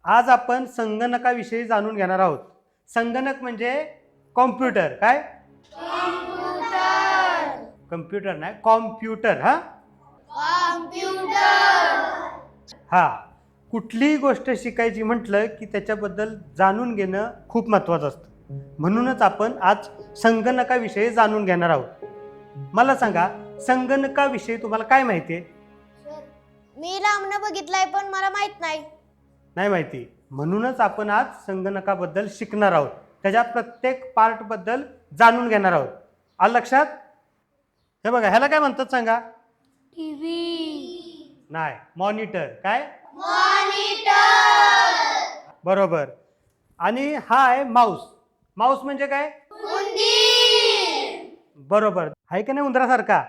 आज आपण संगणकाविषयी जाणून घेणार आहोत. संगणक म्हणजे कॉम्प्युटर. काय? कम्प्युटर नाही, कॉम्प्युटर. हा कुठलीही गोष्ट शिकायची म्हटलं की त्याच्याबद्दल जाणून घेणं खूप महत्त्वाचं असतं. म्हणूनच आपण आज संगणकाविषयी जाणून घेणार आहोत. मला सांगा, संगणकाविषयी तुम्हाला काय माहिती आहे? मी रामनं बघितलाय पण मला माहित नाही. नाही माहिती. म्हणूनच आपण आज संगणकाबद्दल शिकणार आहोत. त्याच्या प्रत्येक पार्टबद्दल जाणून घेणार आहोत. आलं लक्षात? हे बघा, ह्याला काय म्हणतात सांगा? टीव्ही. नाही, मॉनिटर. काय? मॉनिटर. बरोबर. आणि हा आहे माऊस. माऊस म्हणजे काय? उंदीर. बरोबर. आहे का नाही उंदरासारखा?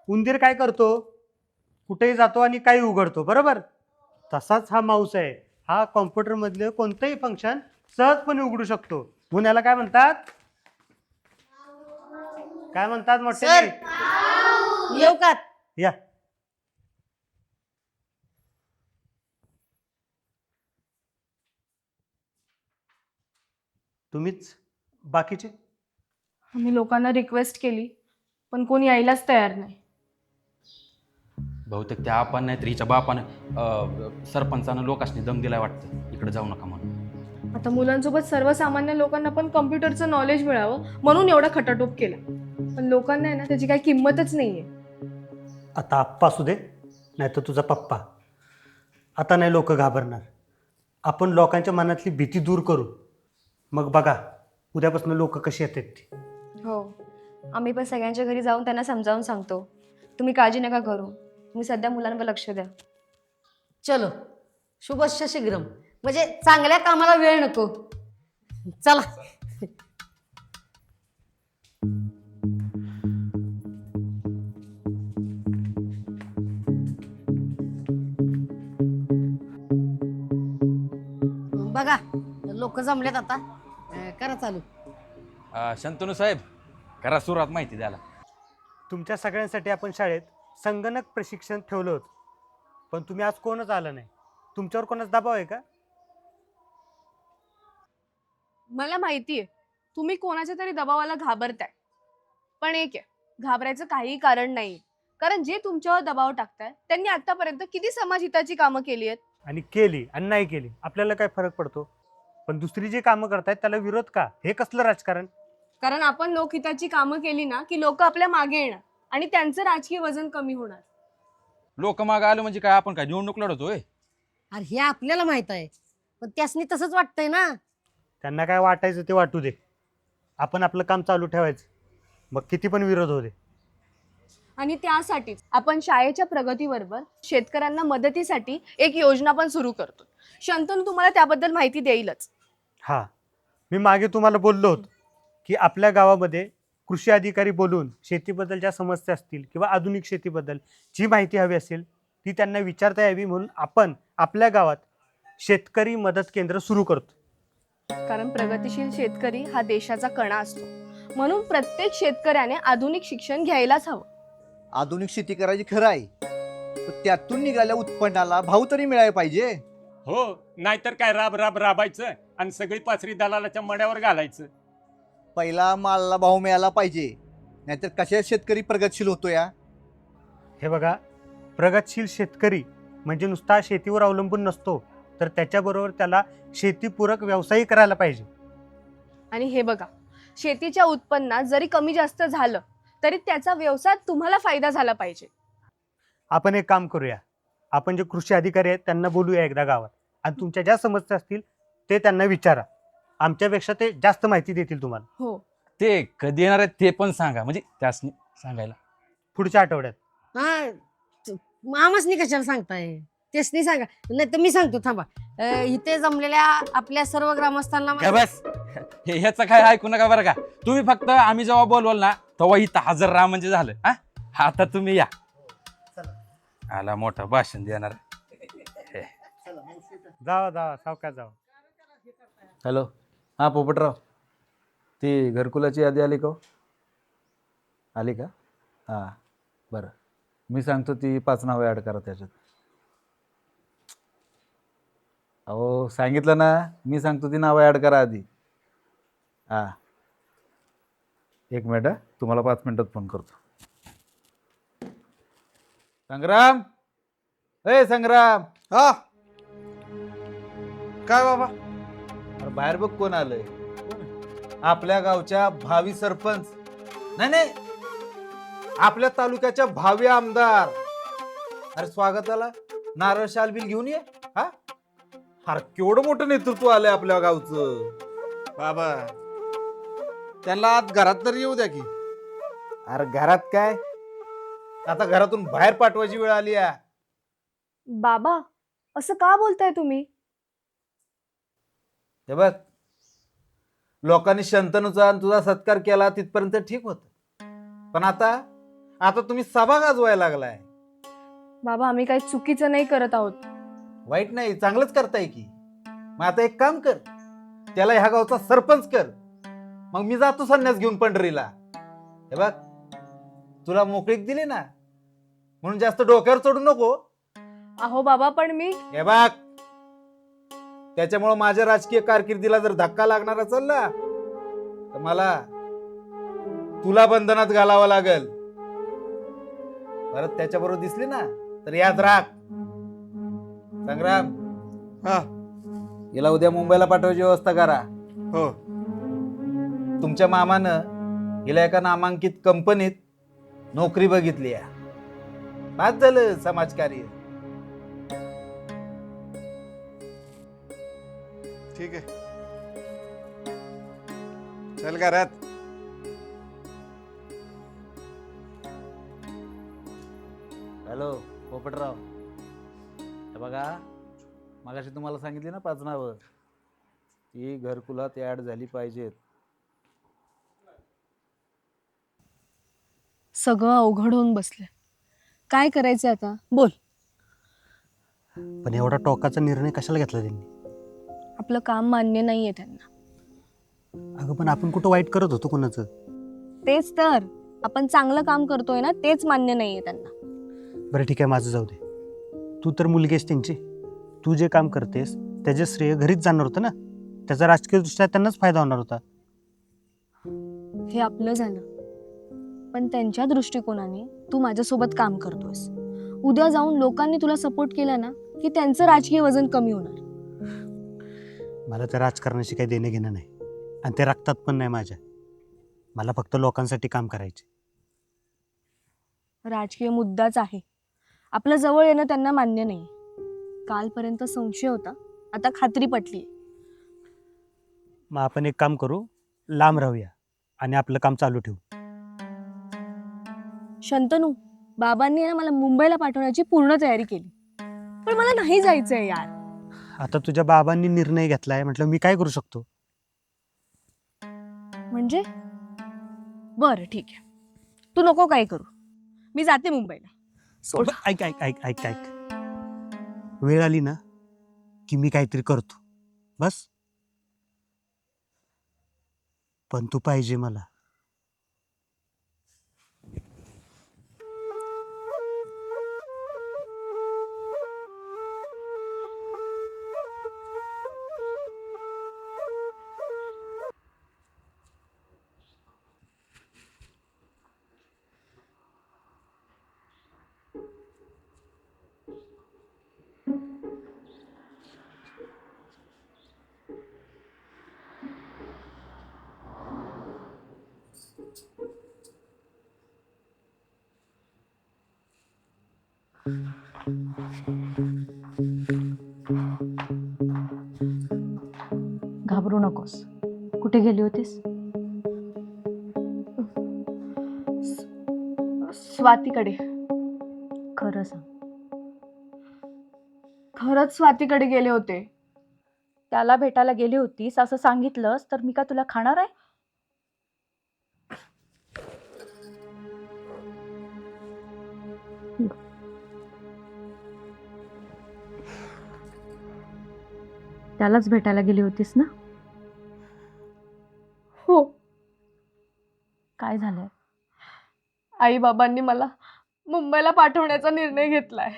उंदीर काय करतो? कुठेही जातो आणि काही उघडतो. बरोबर. तसाच हा माऊस आहे. हा कॉम्प्युटर मधले कोणतेही फंक्शन सहजपणे उघडू शकतो. म्हणून याला काय म्हणतात? काय म्हणतात मोठे? येऊ का? या. तुम्हीच बाकीचे? आम्ही लोकांना रिक्वेस्ट केली पण कोणी यायलाच तयार नाही. बहुतेक त्या आपण नाही तर हिच्या बापानं सरपंचानं लोकांनी दम दिलाय वाटतं, इकडे जाऊ नका म्हणून. आता मुलांसोबत सर्वसामान्य लोकांना पण कम्प्युटरचं नॉलेज मिळावं म्हणून एवढा खटाटोप केला. पण लोकांना आहे ना त्याची काही किंमतच नाहीये. आता आप्पा असू दे नाही तर तुझा पप्पा, आता नाही लोक घाबरणार. आपण लोकांच्या मनातली भीती दूर करू. मग बघा उद्यापासून लोक कशी येतात ती. हो, आम्ही पण सगळ्यांच्या घरी जाऊन त्यांना समजावून सांगतो. तुम्ही काळजी नका करू, तुम्ही सध्या मुलांवर लक्ष द्या. चलो, शुभस्य शीघ्रम. म्हणजे चांगल्या कामाला वेळ नको. चला. बघा लोक जमलेत आता. करा चालू. शंतनू साहेब, करा सुरुवात माहिती द्यायला. तुमच्या सगळ्यांसाठी आपण शाळेत संगणक प्रशिक्षण ठेवलं होतं, पण तुम्ही आज कोणच आलं नाही. तुमच्यावर कोणाचा दबाव आहे का? मला माहितीये तुम्ही कोणाच्या तरी दबावाला घाबरताय, पण एक आहे, घाबरायचं काहीही कारण नाही. कारण जे तुमच्यावर दबाव टाकताय त्यांनी आतापर्यंत किती समाजहिताची कामं केली आहेत. आणि केली आणि नाही केली आपल्याला काय फरक पडतो? पण दुसरी जी कामं करतायत त्याला विरोध का? हे कसलं राजकारण? कारण आपण लोकहिताची कामं केली ना की लोक आपल्या मागे येणार आणि त्यांचं राजकीय वजन कमी होणार. लोक मागं आलं म्हणजे काय, आपण काय निवडणूक लढवतोय? अरे हे आपल्याला माहित आहे, पण त्यासनी तसंच वाटतंय ना. त्यांना काय वाटायचं ते वाटू दे. आपण आपलं काम चालू ठेवायचं, मग किती पण विरोध होऊ दे. आणि त्यासाठीच आपण शाळेच्या प्रगतीबरोबर शेतकऱ्यांना मदतीसाठी एक योजना पण सुरू करतो. शंतनू तुम्हाला त्याबद्दल माहिती देईलच. हां, मी मागे तुम्हाला बोललो होतो की आपल्या गावामध्ये कृषी अधिकारी बोलून शेतीबद्दल ज्या समस्या असतील किंवा आधुनिक शेतीबद्दल जी माहिती हवी असेल ती त्यांना विचारता यावी, म्हणून आपण आपल्या गावात शेतकरी मदत केंद्र सुरू करतो. कारण प्रगतिशील शेतकरी हा देशाचा कणा असतो. म्हणून प्रत्येक शेतकऱ्याने आधुनिक शिक्षण घ्यायलाच हवं. आधुनिक शेती करायची खरं आहे, पण त्यातून निघालेल्या उत्पन्नाला भाव तरी मिळायला पाहिजे. हो, नाहीतर काय राबायचं आणि सगळी पाचरी दलालाच्या मड्यावर घालायचं. पहिला मालाला भाव मिळाला पाहिजे, नाहीतर कशा शेतकरी प्रगतशील होतो या. हे बघा, प्रगतशील शेतकरी म्हणजे नुसता शेतीवर अवलंबून नसतो, तर त्याच्याबरोबर त्याला शेतीपूरक व्यवसाय करायला पाहिजे. आणि हे बघा, शेतीच्या उत्पन्नात जरी कमी जास्त झालं तरी त्याचा व्यवसायात तुम्हाला फायदा झाला पाहिजे. आपण एक काम करूया, आपण जे कृषी अधिकारी आहेत त्यांना बोलूया एकदा गावात, आणि तुमच्या ज्या समस्या असतील ते त्यांना विचारा. आमच्यापेक्षा ते जास्त माहिती देतील तुम्हाला. हो, ते कधी येणार आहेत ते पण सांगा, म्हणजे त्यासनी सांगायला. पुढच्या आठवड्यात. हा, मामासनी कशाला सांगताय? तेसनी सांगा, नाही तर मी सांगतो. थांबा. इथे जमलेल्या आपल्या सर्व ग्रामस्थांना काय बस, ह्याचं काय ऐकू नका बरं का. तुम्ही फक्त आम्ही जेव्हा बोलवाल ना तेव्हा इथं हजर राहा म्हणजे झालं. हा, आता तुम्ही या. आला मोठा भाषण देणार. जावा जावा, सावकाश जावा. हॅलो, हां पोपटराव, ती घरकुलाची यादी आली का? आली का? हां बरं, मी सांगतो ती 5 नावं ॲड करा त्याच्यात. अहो सांगितलं ना, मी सांगतो ती नावं ॲड करा आधी. हां, 1 मिनिट. तुम्हाला 5 मिनिटात फोन करतो. संग्राम, ए संग्राम. हा काय बाबा? अरे बाहेर बघ कोण आलंय. आपल्या गावच्या भावी सरपंच, नाही नाही, आपल्या तालुक्याच्या भावी आमदार. अरे स्वागताला नारळ शाल बिल घेऊन ये. हा, अरे केवढं मोठं नेतृत्व आलंय आपल्या गावचं. बाबा त्यांना आत घरात तर येऊ द्या की. अरे घरात काय, आता घरातून बाहेर पाठवायची वेळ आली आहे. बाबा असं का बोलताय तुम्ही? हे बघ, लोकांनी शंतनूचा आणि तुझा सत्कार केला तिथपर्यंत ठीक होत, पण आता आता तुम्ही सभा गाजवायला लागलाय. बाबा आम्ही काही चुकीचं नाही करत आहोत. वाईट नाही, चांगलंच करताय की. मग आता एक काम कर, त्याला ह्या गावचा सरपंच कर. मग मी जातो संन्यास घेऊन पंढरीला. हे बघ, तुला मोकळीक दिली ना, म्हणून जास्त डोक्यावर चढू नको. अहो बाबा पण मी हे बघ, त्याच्यामुळे माझ्या राजकीय कारकिर्दीला जर धक्का लागणार असेल ना, तर मला तुला बंधनात घालावं लागेल. परत त्याच्याबरोबर दिसली ना तर याद राख. संग्राम, हा हिला उद्या मुंबईला पाठवायची व्यवस्था करा. हो तुमच्या मामानं हिला एका नामांकित कंपनीत नोकरी बघितली आहे. बाद झालं समाजकार्य. ठीक आहे, चल घरात. हॅलो पोपटराव, हे बघा, मगाशी तुम्हाला सांगितली ना 5 नावं, ती घरकुलात ऍड झाली पाहिजेत. सगळं अवघड होऊन बसलंय. काय करायचं आता बोल. पण एवढा टोकाचा निर्णय कशाला घेतला त्यांनी? आपलं काम मान्य नाहीये त्यांना. अगं पण आपण कुठं वाईट करत होतो कोणाचं? तेच तर, आपण चांगलं काम करतोय ना, तेच मान्य नाहीये त्यांना. बरं ठीक आहे, माझं जाऊ दे. तू तर मुलगी आहेस त्यांची. तू जे काम करतेस त्याचे श्रेय घरीच जाणार होतं ना. त्याचा राजकीय दृष्ट्या त्यांनाच फायदा होणार होता. हे आपलं झालं, पण त्यांच्या दृष्टिकोनाने तू माझ्यासोबत काम करतोयस. उद्या जाऊन लोकांनी तुला सपोर्ट केला ना की त्यांचं राजकीय वजन कमी होणार. मला त्या राजकारणाशी काही देणं घेणं नाही, आणि ते रक्तात पण नाही माझ्या. मला फक्त लोकांसाठी काम करायचे. राजकीय मुद्दाच आहे. आपलं जवळ येणं त्यांना मान्य नाही. कालपर्यंत संशय होता, आता खात्री पटली. मग आपण एक काम करू, लांब राहूया आणि आपलं काम चालू ठेवू. शंतनू, बाबांनी ना मला मुंबईला पाठवण्याची पूर्ण तयारी केली, पण मला नाही जायचंय यार. आता तुझ्या बाबांनी निर्णय घेतलाय म्हटलं, मी काय करू शकतो? म्हणजे बरं ठीक आहे, तू नको काय करू, मी जाते मुंबईला. सोड. ऐक ऐक ऐक ऐक ऐक, वेळ आली ना की मी काहीतरी करतो, बस. पण तू पाहिजे मला. घाबरू नकोस. कुठे गेली होतीस? स्वातीकडे. खरं सांग. खरंच स्वातीकडे गेले होते. त्याला भेटायला गेली होतीस असं सांगितलंस तर मी का तुला खाणार आहे? त्यालाच भेटायला गेली होतीस ना? हो. काय झालंय? आई बाबांनी मला मुंबईला पाठवण्याचा निर्णय घेतलाय.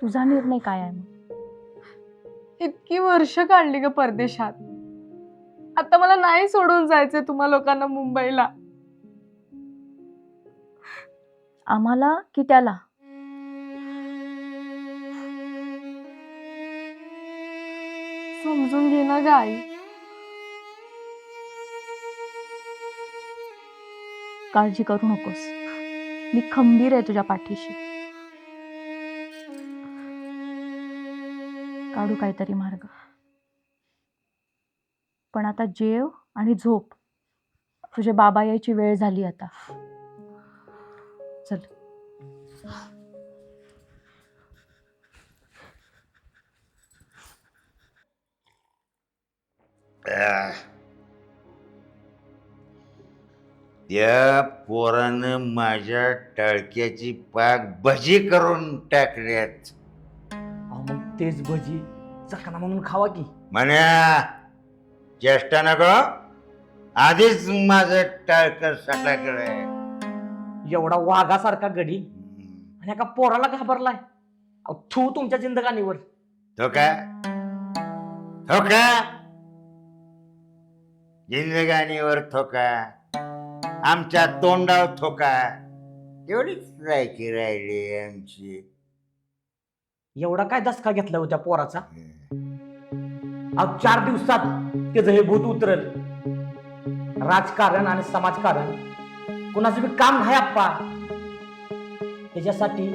तुझा निर्णय काय आहे मग? इतकी वर्ष काढली ग परदेशात, आता मला नाही सोडून जायचंय तुम्हा लोकांना मुंबईला. आम्हाला की त्याला? समजून घे ना ग आई. काळजी करू नकोस, मी खंबीर आहे तुझ्या पाठीशी. काढू काहीतरी मार्ग. पण आता जेव आणि झोप, तुझे बाबा यायची वेळ झाली आता. चल. त्या पोरानं माझ्या टाळक्याची पाक भजी करून टाकल्यात. मग तेच भजी चकना म्हणून खावा की. म्हण्या चेष्टा नको, आधीच माझं टाळक सटाकलंय. एवढा वाघासारखा गडी आणि एका पोराला घाबरलाय. थू तुमच्या जिंदगानीवर. तो का जिंदगानीवर थोका, आमच्या तोंडावर थोका, एवढीच लायकी राहिली आमची. एवढा काय दसका घेतला होत्या पोराचा? 4 दिवसात त्याचं हे भूत उतरल. राजकारण आणि समाजकारण कुणाचं बी काम नाही आप्पा. त्याच्यासाठी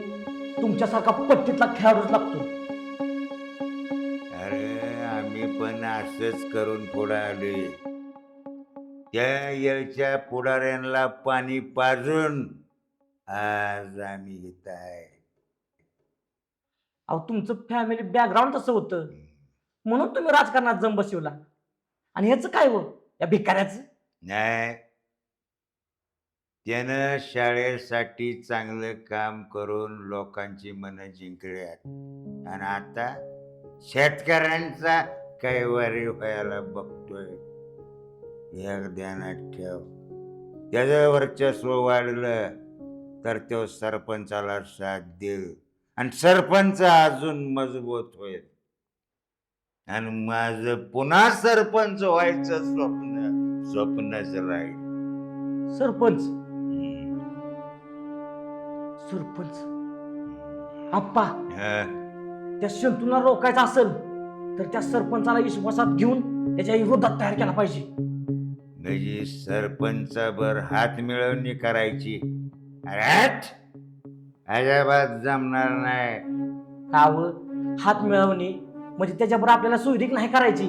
तुमच्यासारखा पट्टीतला खेळाडूच लागतो. अरे आम्ही पण असंच करून पुढे आलोय. त्या येळच्या पुढाऱ्यांना पाणी पाजून आज आम्ही इथ आहे. तुमचं फॅमिली बॅकग्राऊंड तसं होतं म्हणून तुम्ही राजकारणात जम बसवला. आणि ह्याचं काय हो या भिकाऱ्याचं? नाही, त्यानं शाळेसाठी चांगलं काम करून लोकांची मनं जिंकल्यात आणि आता शेतकऱ्यांचा कैवारी व्हायला बघतोय. एक ध्यानात ठेव, त्याचं वर्चस्व वाढलं तर तो सरपंचाला साथ देईल आणि सरपंच अजून मजबूत होईल आणि माझं पुन्हा सरपंच व्हायचं स्वप्नच राहील. सरपंच सरपंच आप्पा, त्या शंतूला रोखायचं असेल तर त्या सरपंचाला विश्वासात घेऊन त्याच्या विरोधात तयार केला पाहिजे. म्हणजे सरपंचावर हात मिळवणी करायची? अजिबात जमणार नाही. हात मिळवणे म्हणजे त्याच्याबरोबर आपल्याला सुविधिक नाही करायची.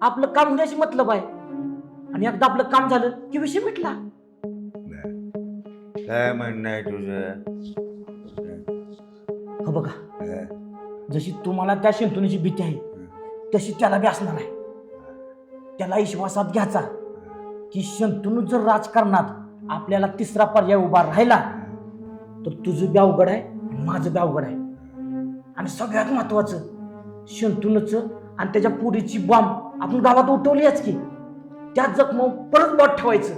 आपलं काम होण्याशी मतलब आहे आणि एकदा आपलं काम झालं की विषय मिटला. काय म्हणणं आहे तुझं? हो बघा, जशी तुम्हाला त्या शंतूची भीती आहे तशी त्याला बी असणार आहे. त्याला विश्वासात घ्यायचा की शंतनू जर राजकारणात आपल्याला तिसरा पर्याय उभा राहिला तर तुझं बी अवघड आहे, माझं बी अवघड आहे. आणि सगळ्यात महत्वाचं, शंतनूचं आणि त्याच्या पुरीची बॉम्ब आपण गावात उठवलीच की त्या जखमा परत बोट ठेवायचं.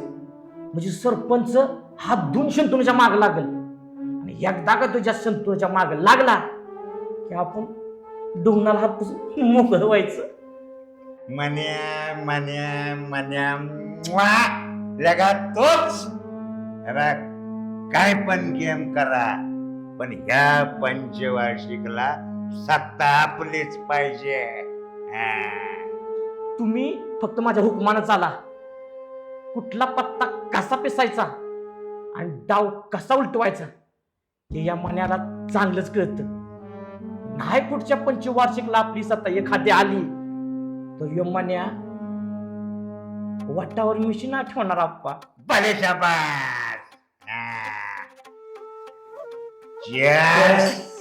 म्हणजे सरपंच हात धुवून शंतनूच्या माग लागल आणि एकदा का तुझ्या शंतनूच्या माग लागला की आपण डोंगणाला हात पुसून मोकळं व्हायचं. मन्या मन्या मन्या लगा तोच. काय पण गेम करा, पण ह्या पंचवार्षिकला सत्ता आपलीच पाहिजे. तुम्ही फक्त माझ्या हुकमानं चाला. कुठला पत्ता कसा पिसायचा आणि डाव कसा उलटवायचा हे या मन्याला चांगलंच कळतं. नाही पुढच्या पंचवार्षिकला आपली सत्ता एखादी आली तर यमन्या वाटावर मिशी ना ठेवणार आप्पा. भले शाबास. Yes.